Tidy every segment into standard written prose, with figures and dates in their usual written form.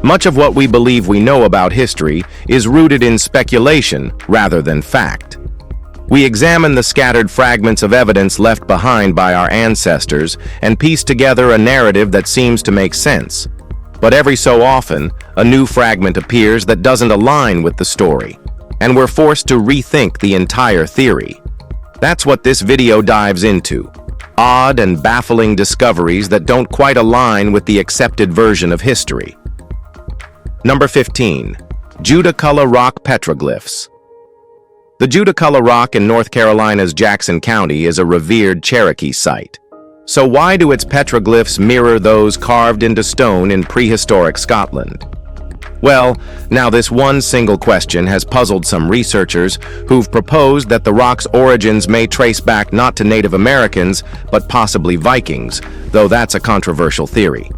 Much of what we believe we know about history is rooted in speculation rather than fact. We examine the scattered fragments of evidence left behind by our ancestors and piece together a narrative that seems to make sense. But every so often, a new fragment appears that doesn't align with the story, and we're forced to rethink the entire theory. That's what this video dives into. Odd and baffling discoveries that don't quite align with the accepted version of history. Number 15. Judic rock petroglyphs. The Judic rock in North Carolina's Jackson County is a revered Cherokee site. So why do its petroglyphs mirror those carved into stone in prehistoric Scotland? Well, now this one single question has puzzled some researchers who've proposed that the rock's origins may trace back not to Native Americans, but possibly Vikings, though that's a controversial theory.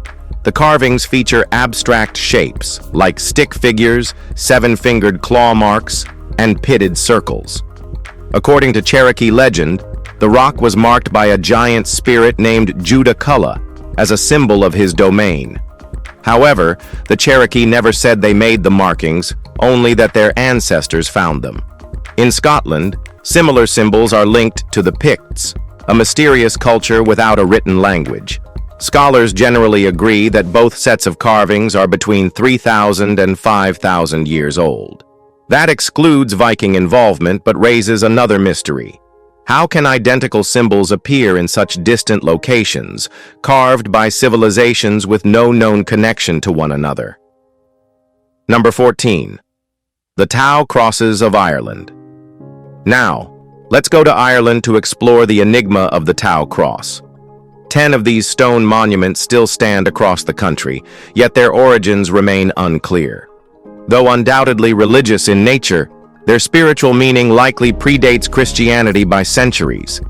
The carvings feature abstract shapes, like stick figures, seven-fingered claw marks, and pitted circles. According to Cherokee legend, the rock was marked by a giant spirit named Judic as a symbol of his domain. However, the Cherokee never said they made the markings, only that their ancestors found them. In Scotland, similar symbols are linked to the Picts, a mysterious culture without a written language. Scholars generally agree that both sets of carvings are between 3,000 and 5,000 years old. That excludes Viking involvement but raises another mystery. How can identical symbols appear in such distant locations, carved by civilizations with no known connection to one another? Number 14. The Tau Crosses of Ireland. Now, let's go to Ireland to explore the enigma of the Tau Cross. 10 of these stone monuments still stand across the country, yet their origins remain unclear. Though undoubtedly religious in nature, their spiritual meaning likely predates Christianity by centuries.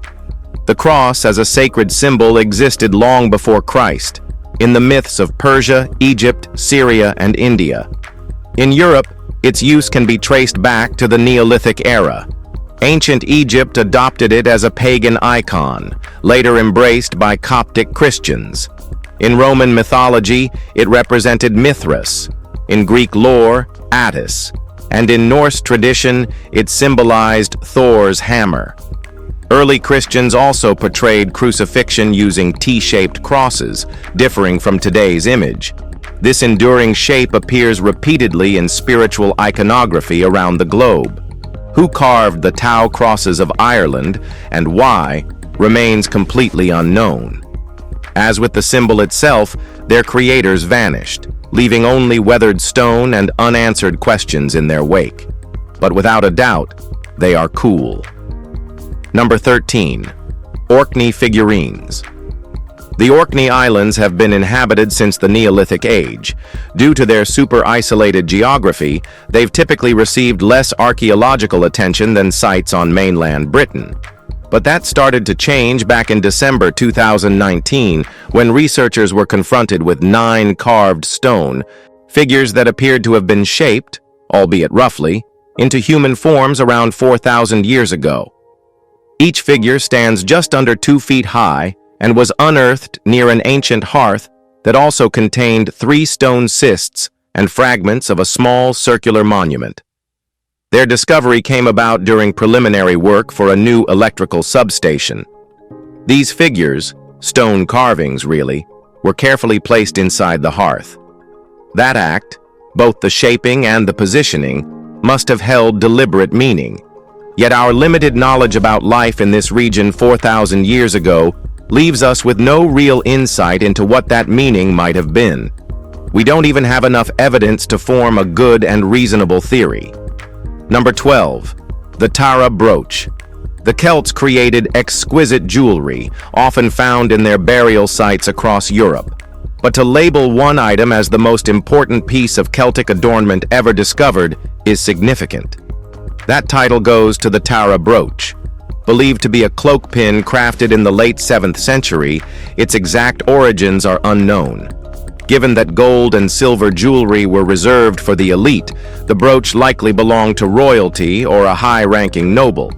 The cross as a sacred symbol existed long before Christ, in the myths of Persia, Egypt, Syria, and India. In Europe, its use can be traced back to the Neolithic era. Ancient Egypt adopted it as a pagan icon, later embraced by Coptic Christians. In Roman mythology, it represented Mithras. In Greek lore, Attis. And in Norse tradition, it symbolized Thor's hammer. Early Christians also portrayed crucifixion using T-shaped crosses, differing from today's image. This enduring shape appears repeatedly in spiritual iconography around the globe. Who carved the Tau Crosses of Ireland and why remains completely unknown. As with the symbol itself, their creators vanished, leaving only weathered stone and unanswered questions in their wake. But without a doubt, they are cool. Number 13. Orcne Figurines. The Orkney Islands have been inhabited since the Neolithic Age. Due to their super-isolated geography, they've typically received less archaeological attention than sites on mainland Britain. But that started to change back in December 2019 when researchers were confronted with 9 carved stone figures that appeared to have been shaped, albeit roughly, into human forms around 4,000 years ago. Each figure stands just under 2 feet high and was unearthed near an ancient hearth that also contained 3 stone cists and fragments of a small circular monument. Their discovery came about during preliminary work for a new electrical substation. These figures, stone carvings really, were carefully placed inside the hearth. That act, both the shaping and the positioning, must have held deliberate meaning. Yet our limited knowledge about life in this region 4,000 years ago leaves us with no real insight into what that meaning might have been. We don't even have enough evidence to form a good and reasonable theory. Number 12. The Tara Brooch. The Celts created exquisite jewelry, often found in their burial sites across Europe. But to label one item as the most important piece of Celtic adornment ever discovered is significant. That title goes to the Tara Brooch. Believed to be a cloak pin crafted in the late 7th century, its exact origins are unknown. Given that gold and silver jewelry were reserved for the elite, the brooch likely belonged to royalty or a high-ranking noble.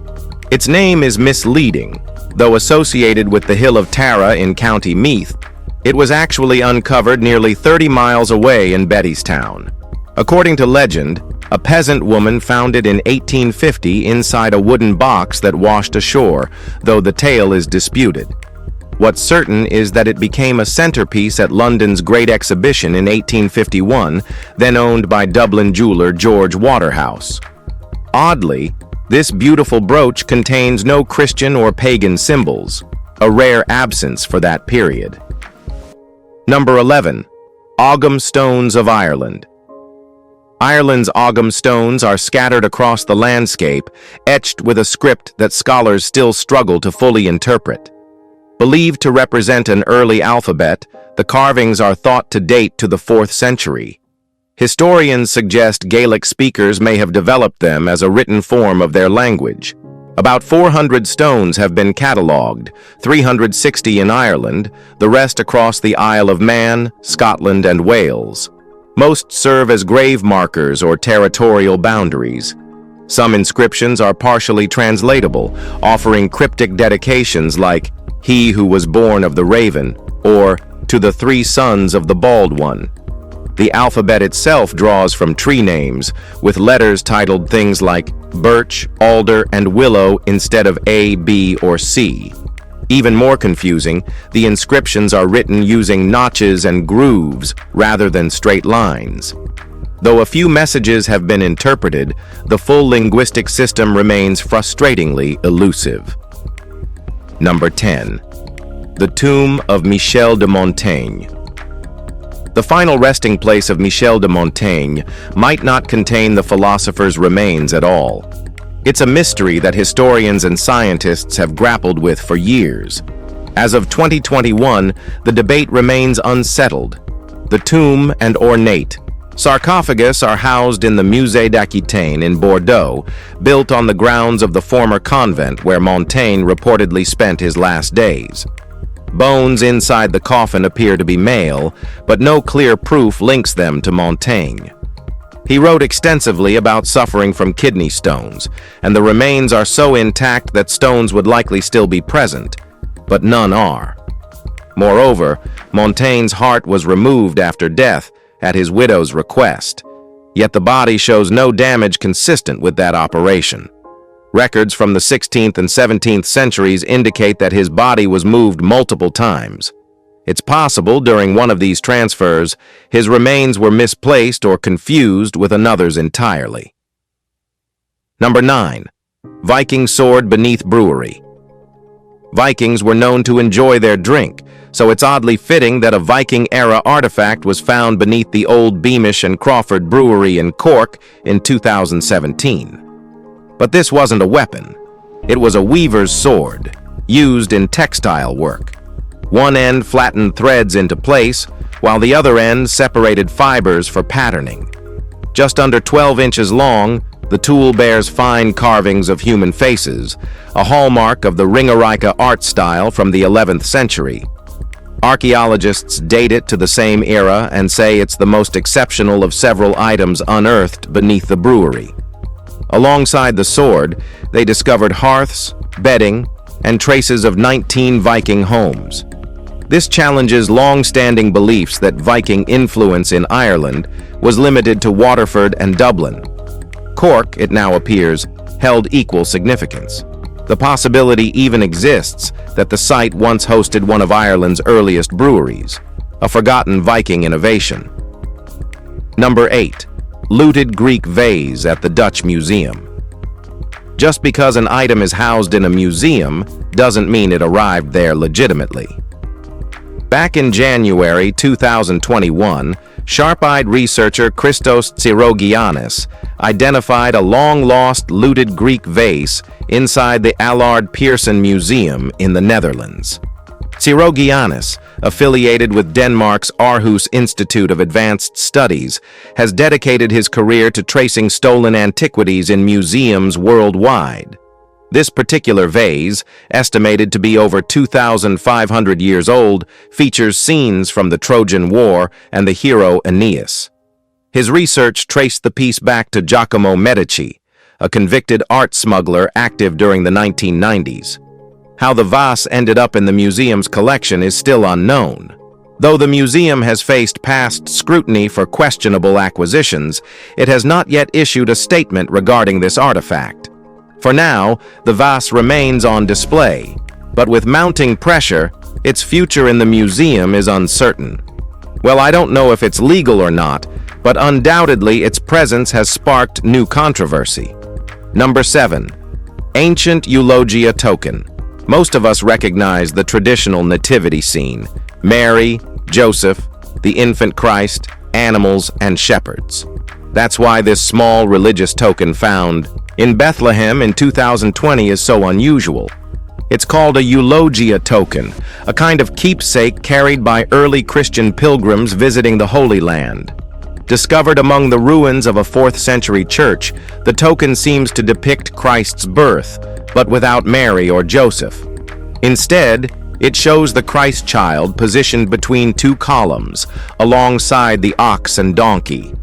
Its name is misleading. Though associated with the Hill of Tara in County Meath, It was actually uncovered nearly 30 miles away in Bettystown. According to legend, a peasant woman found it in 1850 inside a wooden box that washed ashore, though the tale is disputed. What's certain is that it became a centerpiece at London's Great Exhibition in 1851, then owned by Dublin jeweler George Waterhouse. Oddly, this beautiful brooch contains no Christian or pagan symbols, a rare absence for that period. Number 11. Auggum Stones of Ireland. Ireland's Auggum stones are scattered across the landscape, etched with a script that scholars still struggle to fully interpret. Believed to represent an early alphabet, the carvings are thought to date to the 4th century. Historians suggest Gaelic speakers may have developed them as a written form of their language. About 400 stones have been catalogued, 360 in Ireland, the rest across the Isle of Man, Scotland, and Wales. Most serve as grave markers or territorial boundaries. Some inscriptions are partially translatable, offering cryptic dedications like "He who was born of the raven" or "To the 3 sons of the bald one." The alphabet itself draws from tree names, with letters titled things like birch, alder, and willow instead of A, B, or C. Even more confusing, the inscriptions are written using notches and grooves rather than straight lines. Though a few messages have been interpreted, the full linguistic system remains frustratingly elusive. Number 10. The Tomb of Michel de Montaigne. The final resting place of Michel de Montaigne might not contain the philosopher's remains at all. It's a mystery that historians and scientists have grappled with for years. As of 2021, the debate remains unsettled. The tomb and ornate sarcophagus are housed in the Musée d'Aquitaine in Bordeaux, built on the grounds of the former convent where Montaigne reportedly spent his last days. Bones inside the coffin appear to be male, but no clear proof links them to Montaigne. He wrote extensively about suffering from kidney stones, and the remains are so intact that stones would likely still be present, but none are. Moreover, Montaigne's heart was removed after death at his widow's request, yet the body shows no damage consistent with that operation. Records from the 16th and 17th centuries indicate that his body was moved multiple times. It's possible during one of these transfers, his remains were misplaced or confused with another's entirely. Number 9. Viking sword beneath brewery. Vikings were known to enjoy their drink, so it's oddly fitting that a Viking-era artifact was found beneath the old Beamish and Crawford Brewery in Cork in 2017. But this wasn't a weapon. It was a weaver's sword, used in textile work. One end flattened threads into place, while the other end separated fibers for patterning. Just under 12 inches long, the tool bears fine carvings of human faces, a hallmark of the Ringerike art style from the 11th century. Archaeologists date it to the same era and say it's the most exceptional of several items unearthed beneath the brewery. Alongside the sword, they discovered hearths, bedding, and traces of 19 Viking homes. This challenges long-standing beliefs that Viking influence in Ireland was limited to Waterford and Dublin. Cork, it now appears, held equal significance. The possibility even exists that the site once hosted one of Ireland's earliest breweries, a forgotten Viking innovation. Number 8. Looted Greek vase at the Dutch Museum. Just because an item is housed in a museum doesn't mean it arrived there legitimately. Back in January 2021, sharp-eyed researcher Christos Tsirogiannis identified a long-lost looted Greek vase inside the Allard Pearson Museum in the Netherlands. Tsirogiannis, affiliated with Denmark's Aarhus Institute of Advanced Studies, has dedicated his career to tracing stolen antiquities in museums worldwide. This particular vase, estimated to be over 2,500 years old, features scenes from the Trojan War and the hero Aeneas. His research traced the piece back to Giacomo Medici, a convicted art smuggler active during the 1990s. How the vase ended up in the museum's collection is still unknown. Though the museum has faced past scrutiny for questionable acquisitions, it has not yet issued a statement regarding this artifact. For now, the vase remains on display, but with mounting pressure, its future in the museum is uncertain. Well, I don't know if it's legal or not, but undoubtedly its presence has sparked new controversy. Number 7. Ancient Eulogia token. Most of us recognize the traditional nativity scene: Mary, Joseph, the infant Christ, animals, and shepherds. That's why this small religious token found in Bethlehem in 2020 is so unusual. It's called a Eulogia token, a kind of keepsake carried by early Christian pilgrims visiting the Holy Land. Discovered among the ruins of a 4th century church, the token seems to depict Christ's birth, but without Mary or Joseph. Instead, it shows the Christ child positioned between 2 columns, alongside the ox and donkey.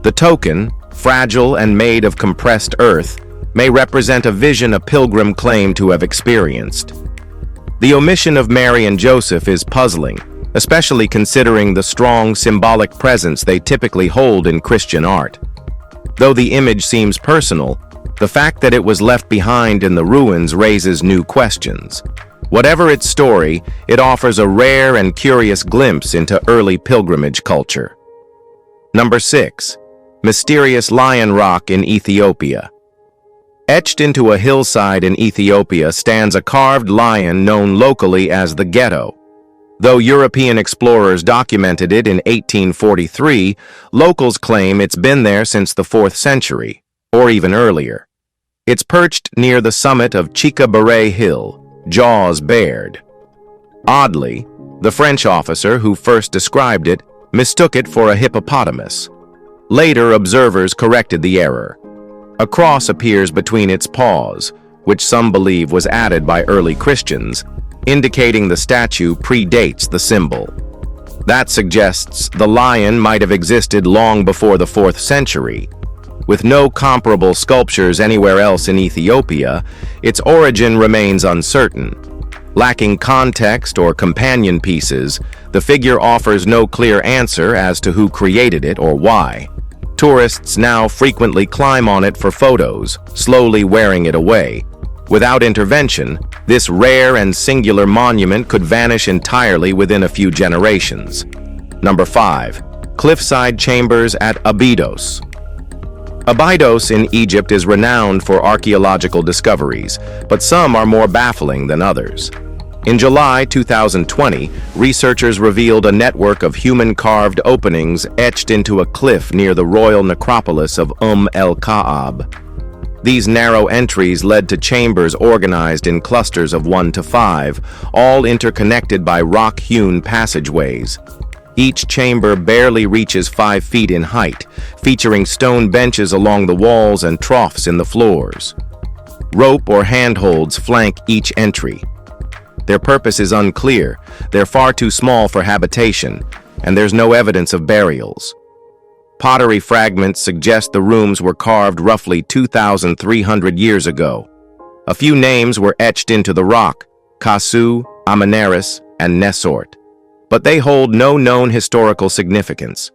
The token, fragile and made of compressed earth, may represent a vision a pilgrim claimed to have experienced. The omission of Mary and Joseph is puzzling, especially considering the strong symbolic presence they typically hold in Christian art. Though the image seems personal, the fact that it was left behind in the ruins raises new questions. Whatever its story, it offers a rare and curious glimpse into early pilgrimage culture. Number 6. Mysterious Lion Rock in Ethiopia. Etched into a hillside in Ethiopia stands a carved lion known locally as the ghetto. Though European explorers documented it in 1843, locals claim it's been there since the 4th century, or even earlier. It's perched near the summit of Chika Hill, jaws bared. Oddly, the French officer who first described it mistook it for a hippopotamus. Later, observers corrected the error. A cross appears between its paws, which some believe was added by early Christians, indicating the statue predates the symbol. That suggests the lion might have existed long before the 4th century. With no comparable sculptures anywhere else in Ethiopia, its origin remains uncertain. Lacking context or companion pieces, the figure offers no clear answer as to who created it or why. Tourists now frequently climb on it for photos, slowly wearing it away. Without intervention, this rare and singular monument could vanish entirely within a few generations. Number 5. Cliffside Chambers at Abidos. Abidos in Egypt is renowned for archaeological discoveries, but some are more baffling than others. In July 2020, researchers revealed a network of human-carved openings etched into a cliff near the royal necropolis of el-Ka'ab. These narrow entries led to chambers organized in clusters of 1 to 5, all interconnected by rock-hewn passageways. Each chamber barely reaches 5 feet in height, featuring stone benches along the walls and troughs in the floors. Rope or handholds flank each entry. Their purpose is unclear, they're far too small for habitation, and there's no evidence of burials. Pottery fragments suggest the rooms were carved roughly 2,300 years ago. A few names were etched into the rock: Kasu, Ameneris, and Nesort. But they hold no known historical significance.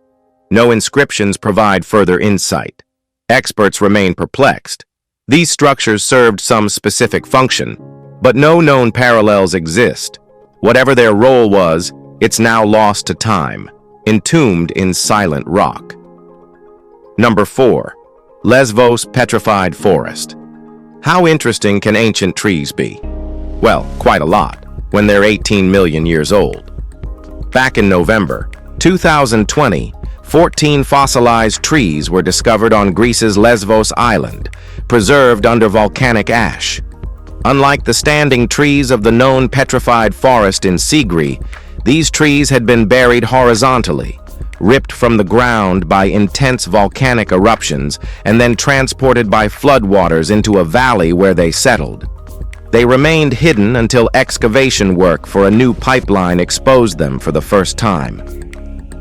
No inscriptions provide further insight. Experts remain perplexed. These structures served some specific function, but no known parallels exist. Whatever their role was, it's now lost to time, entombed in silent rock. Number 4. Lesvos Petrified Forest. How interesting can ancient trees be? Well, quite a lot, when they're 18 million years old. Back in November 2020, 14 fossilized trees were discovered on Greece's Lesvos island, preserved under volcanic ash. Unlike the standing trees of the known petrified forest in Sigri, these trees had been buried horizontally, ripped from the ground by intense volcanic eruptions, and then transported by floodwaters into a valley where they settled. They remained hidden until excavation work for a new pipeline exposed them for the first time.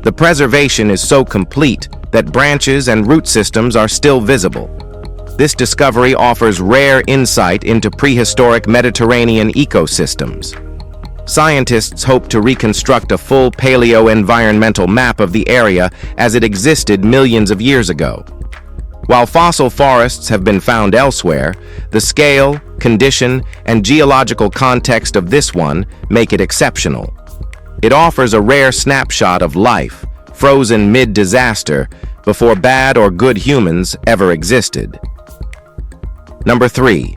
The preservation is so complete that branches and root systems are still visible. This discovery offers rare insight into prehistoric Mediterranean ecosystems. Scientists hope to reconstruct a full paleo-environmental map of the area as it existed millions of years ago. While fossil forests have been found elsewhere, the scale, condition, and geological context of this one make it exceptional. It offers a rare snapshot of life, frozen mid-disaster, before bad or good humans ever existed. Number 3.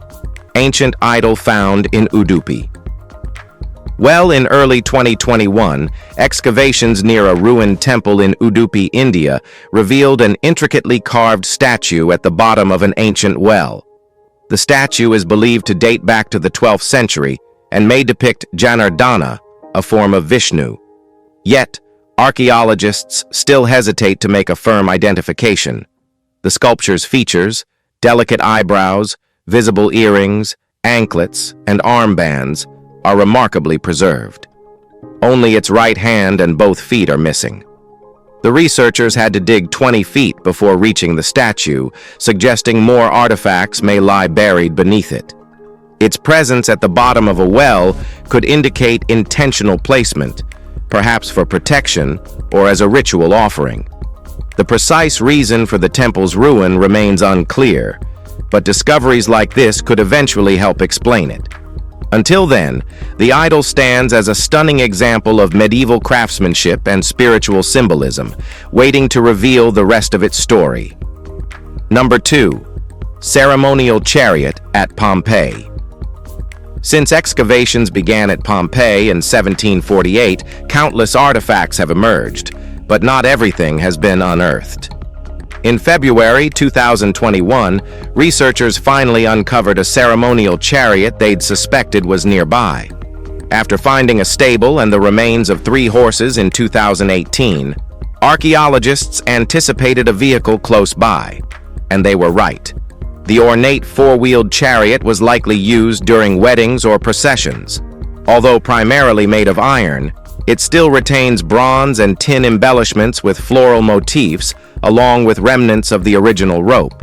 Ancient idol found in Udupi. Well, in early 2021, excavations near a ruined temple in Udupi, India, revealed an intricately carved statue at the bottom of an ancient well. The statue is believed to date back to the 12th century and may depict Janardana, a form of Vishnu. Yet, archaeologists still hesitate to make a firm identification. The sculpture's features, delicate eyebrows, visible earrings, anklets, and armbands, are remarkably preserved. Only its right hand and both feet are missing. The researchers had to dig 20 feet before reaching the statue, suggesting more artifacts may lie buried beneath it. Its presence at the bottom of a well could indicate intentional placement, perhaps for protection or as a ritual offering. The precise reason for the temple's ruin remains unclear, but discoveries like this could eventually help explain it. Until then, the idol stands as a stunning example of medieval craftsmanship and spiritual symbolism, waiting to reveal the rest of its story. Number 2. Ceremonial chariot at Pompei. Since excavations began at Pompei in 1748, countless artifacts have emerged, but not everything has been unearthed. In February 2021, researchers finally uncovered a ceremonial chariot they'd suspected was nearby. After finding a stable and the remains of 3 horses in 2018, archaeologists anticipated a vehicle close by, and they were right. The ornate 4-wheeled chariot was likely used during weddings or processions. Although primarily made of iron, it still retains bronze and tin embellishments with floral motifs, along with remnants of the original rope.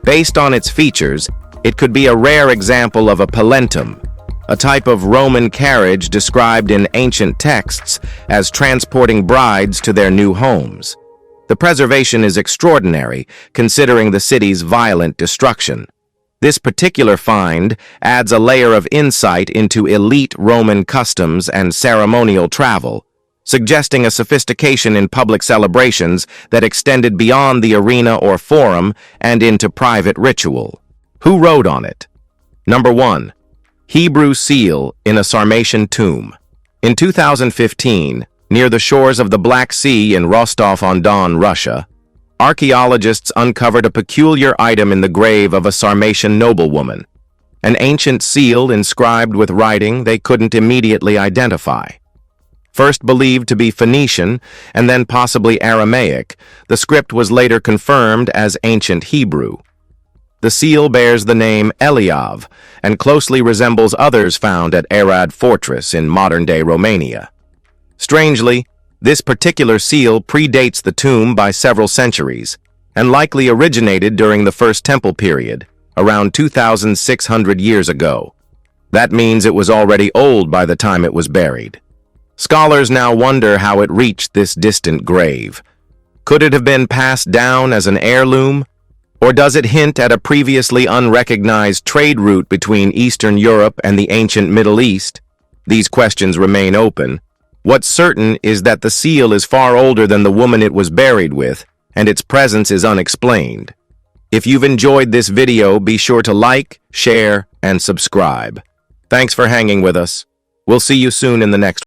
Based on its features, it could be a rare example of a palentum, a type of Roman carriage described in ancient texts as transporting brides to their new homes. The preservation is extraordinary, considering the city's violent destruction. This particular find adds a layer of insight into elite Roman customs and ceremonial travel, suggesting a sophistication in public celebrations that extended beyond the arena or forum and into private ritual. Who wrote on it? Number 1. Hebrew seal in a Sarmatian tomb. In 2015, near the shores of the Black Sea in Rostov-on-Don, Russia, archaeologists uncovered a peculiar item in the grave of a Sarmatian noblewoman, an ancient seal inscribed with writing they couldn't immediately identify. First believed to be Phoenician and then possibly Aramaic, the script was later confirmed as ancient Hebrew. The seal bears the name Eliav and closely resembles others found at Arad Fortress in modern-day Romania. Strangely, this particular seal predates the tomb by several centuries and likely originated during the First Temple period, around 2,600 years ago. That means it was already old by the time it was buried. Scholars now wonder how it reached this distant grave. Could it have been passed down as an heirloom? Or does it hint at a previously unrecognized trade route between Eastern Europe and the ancient Middle East? These questions remain open. What's certain is that the seal is far older than the woman it was buried with, and its presence is unexplained. If you've enjoyed this video, be sure to like, share, and subscribe. Thanks for hanging with us. We'll see you soon in the next